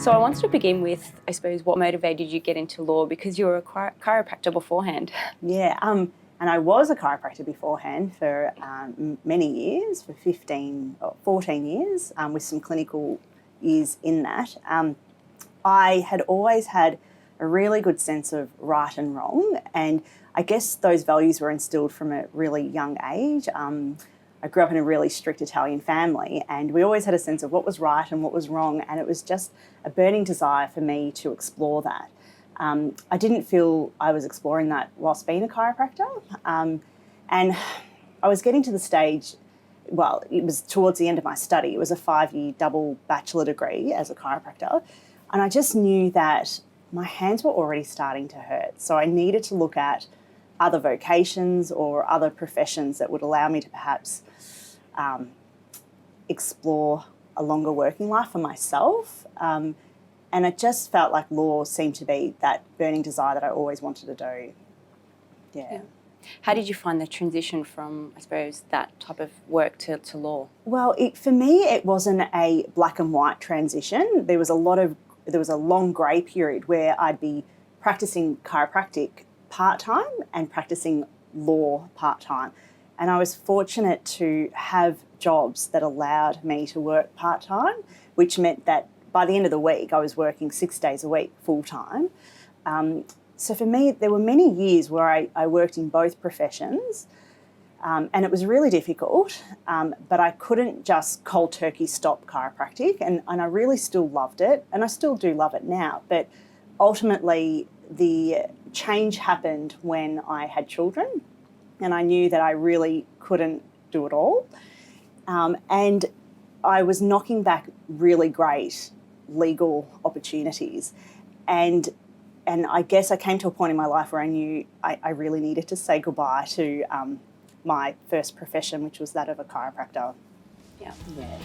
So I wanted to begin with, I suppose, what motivated you to get into law, because you were a chiropractor beforehand. Yeah, and I was a chiropractor beforehand for many years, for 15 or 14 years, with some clinical years in that. I had always had a really good sense of right and wrong, and I guess those values were instilled from a really young age. I grew up in a really strict Italian family, and we always had a sense of what was right and what was wrong, and it was just a burning desire for me to explore that. I didn't feel I was exploring that whilst being a chiropractor, and I was getting to the stage, well, it was towards the end of my study. It was a 5-year double bachelor degree as a chiropractor, and I just knew that my hands were already starting to hurt, so I needed to look at other vocations or other professions that would allow me to perhaps explore a longer working life for myself. And it just felt like law seemed to be that burning desire that I always wanted to do. Yeah. How did you find the transition from, I suppose, that type of work to law? Well, for me, it wasn't a black and white transition. There was a long grey period where I'd be practising chiropractic part-time and practising law part-time. And I was fortunate to have jobs that allowed me to work part-time, which meant that by the end of the week, I was working 6 days a week full-time. So for me, there were many years where I worked in both professions, and it was really difficult, but I couldn't just cold turkey stop chiropractic, and I really still loved it, and I still do love it now. But ultimately, the change happened when I had children, and I knew that I really couldn't do it all. And I was knocking back really great legal opportunities. And I guess I came to a point in my life where I knew I really needed to say goodbye to my first profession, which was that of a chiropractor. Yeah. Yeah.